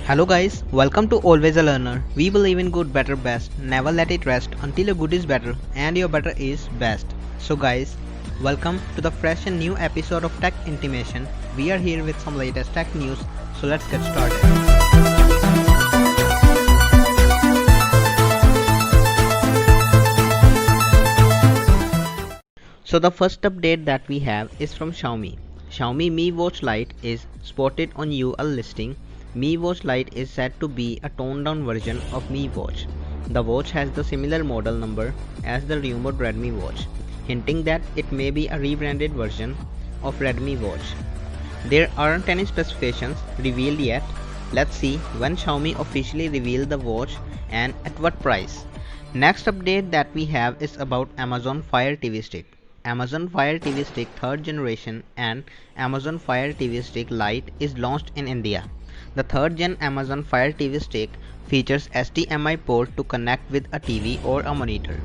Hello guys, welcome to Always a Learner. We believe in good, better, best. Never let it rest until your good is better and your better is best. So guys, welcome to the fresh and new episode of Tech Intimation. We are here with some latest tech news, so let's get started. So the first update that we have is from Xiaomi. Xiaomi Mi Watch Lite is spotted on UL listing. Mi Watch Lite is said to be a toned down version of Mi Watch. The watch has the similar model number as the rumored Redmi watch, hinting that it may be a rebranded version of Redmi watch. There aren't any specifications revealed yet. Let's see when Xiaomi officially reveal the watch and at what price. Next update that we have is about Amazon Fire TV Stick. Amazon Fire TV Stick 3rd generation and Amazon Fire TV Stick Lite is launched in India. The 3rd gen Amazon Fire TV Stick features HDMI port to connect with a TV or a monitor.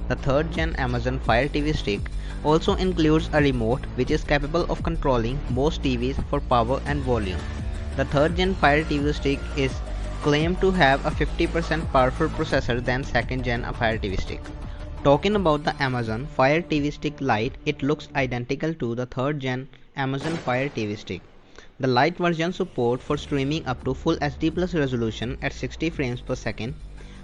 The 3rd gen Amazon Fire TV Stick also includes a remote which is capable of controlling most TVs for power and volume. The 3rd gen Fire TV Stick is claimed to have a 50% powerful processor than 2nd gen Fire TV Stick. Talking about the Amazon Fire TV Stick Lite, it looks identical to the 3rd gen Amazon Fire TV Stick. The Lite version support for streaming up to Full HD Plus resolution at 60 frames per second.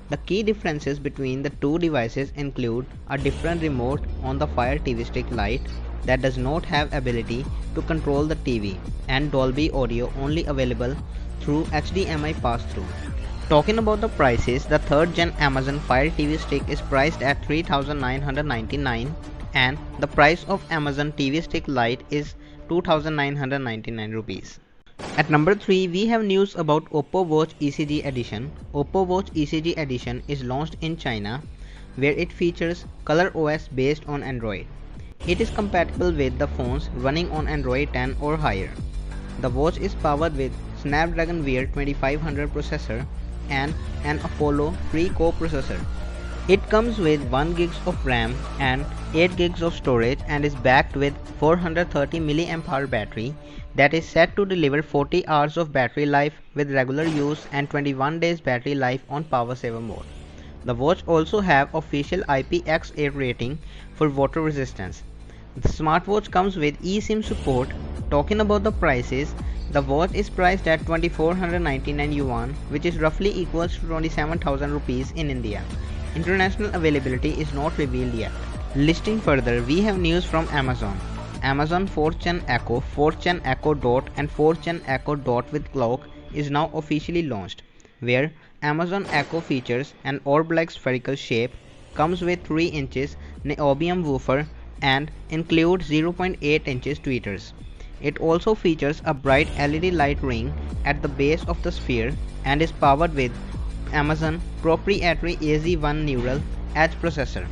The key differences between the two devices include a different remote on the Fire TV Stick Lite that does not have ability to control the TV, and Dolby Audio only available through HDMI pass-through. Talking about the prices, the 3rd gen Amazon Fire TV Stick is priced at $3,999 and the price of Amazon TV Stick Lite is 2,999 rupees. At number 3, we have news about Oppo Watch ECG Edition. Oppo Watch ECG Edition is launched in China, where it features Color OS based on Android. It is compatible with the phones running on Android 10 or higher. The watch is powered with Snapdragon Wear 2500 processor and an Apollo 3 co-processor. It comes with 1 GB of RAM and 8 GB of storage and is backed with 430 mAh battery that is set to deliver 40 hours of battery life with regular use and 21 days battery life on power saver mode. The watch also have official IPX8 rating for water resistance. The smartwatch comes with eSIM support. Talking about the prices, the watch is priced at 2499 yuan, which is roughly equals to 27,000 rupees in India. International availability is not revealed yet. Listing further, we have news from Amazon. Amazon 4th Gen Echo, 4th Gen Echo Dot and 4th Gen Echo Dot with clock is now officially launched, where Amazon Echo features an orb-like spherical shape, comes with 3 inches niobium woofer and includes 0.8 inches tweeters. It also features a bright LED light ring at the base of the sphere and is powered with Amazon proprietary AZ1 Neural Edge processor.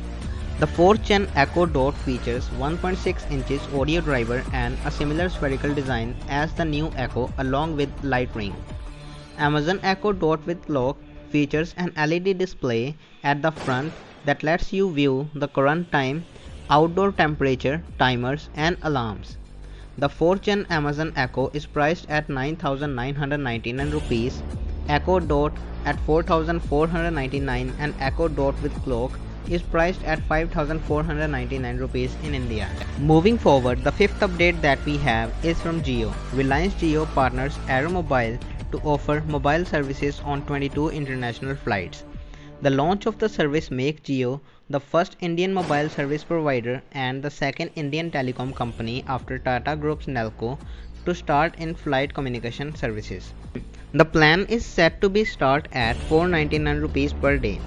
The 4th Gen Echo Dot features 1.6 inches audio driver and a similar spherical design as the new Echo along with light ring. Amazon Echo Dot with clock features an LED display at the front that lets you view the current time, outdoor temperature, timers and alarms. The 4th Gen Amazon Echo is priced at 9,999 rupees, Echo Dot at 4,499 and Echo Dot with clock is priced at 5,499 rupees in India. Moving forward, the 5th update that we have is from Jio. Reliance Jio partners Aeromobile to offer mobile services on 22 international flights. The launch of the service makes Jio the first Indian mobile service provider and the second Indian telecom company after Tata Group's Nelco to start in-flight communication services. The plan is set to be start at 499 rupees per day.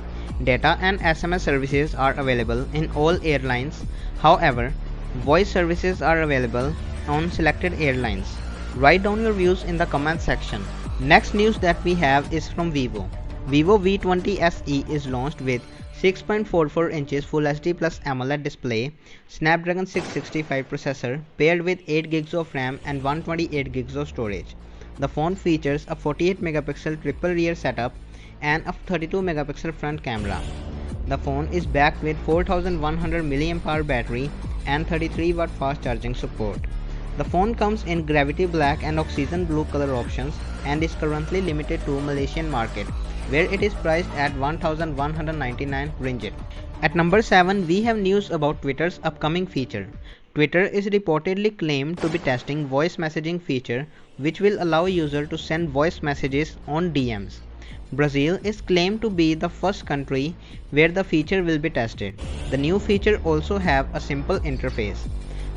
Data and SMS services are available in all airlines. However, voice services are available on selected airlines. Write down your views in the comment section. Next news that we have is from Vivo. Vivo V20 SE is launched with 6.44 inches Full HD Plus AMOLED display, Snapdragon 665 processor paired with 8 GB of RAM and 128 GB of storage. The phone features a 48 megapixel triple rear setup and a 32 megapixel front camera. The phone is backed with 4100 mAh battery and 33 watt fast charging support. The phone comes in gravity black and oxygen blue color options and is currently limited to Malaysian market, where it is priced at 1199 ringgit. At number 7, we have news about Twitter's upcoming feature. Twitter is reportedly claimed to be testing voice messaging feature, which will allow users to send voice messages on DMs. Brazil is claimed to be the first country where the feature will be tested. The new feature also have a simple interface.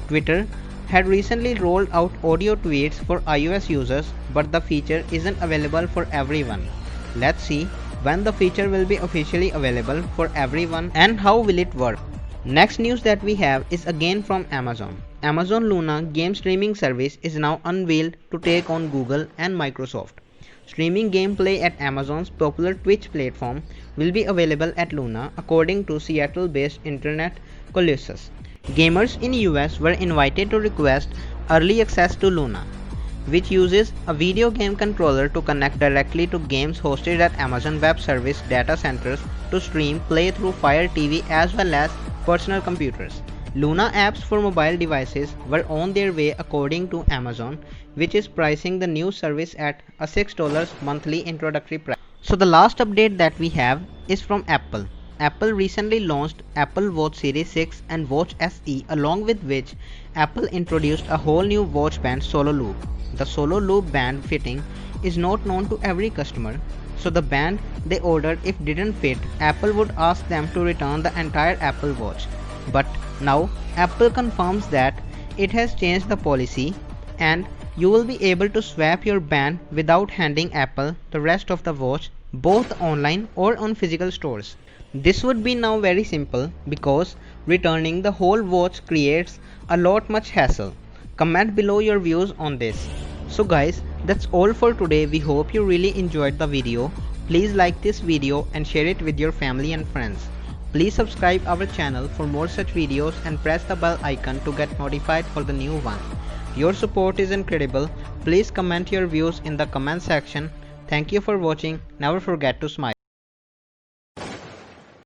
Twitter had recently rolled out audio tweets for iOS users, but the feature isn't available for everyone. Let's see when the feature will be officially available for everyone and how will it work. Next news that we have is again from Amazon. Amazon Luna game streaming service is now unveiled to take on Google and Microsoft. Streaming gameplay at Amazon's popular Twitch platform will be available at Luna, according to Seattle-based Internet Colossus. Gamers in US were invited to request early access to Luna, which uses a video game controller to connect directly to games hosted at Amazon Web Service data centers to stream play through Fire TV as well as personal computers. Luna apps for mobile devices were on their way, according to Amazon, which is pricing the new service at a $6 monthly introductory price. So the last update that we have is from Apple. Apple recently launched Apple Watch Series 6 and Watch SE, along with which Apple introduced a whole new watch band Solo Loop. The Solo Loop band fitting is not known to every customer, so the band they ordered, if didn't fit, Apple would ask them to return the entire Apple Watch. But now Apple confirms that it has changed the policy and you will be able to swap your band without handing Apple the rest of the watch, both online or on physical stores. This would be now very simple because returning the whole watch creates a lot much hassle. Comment below your views on this. So guys, that's all for today. We hope you really enjoyed the video. Please like this video and share it with your family and friends. Please subscribe our channel for more such videos and press the bell icon to get notified for the new one. Your support is incredible. Please comment your views in the comment section. Thank you for watching. Never forget to smile.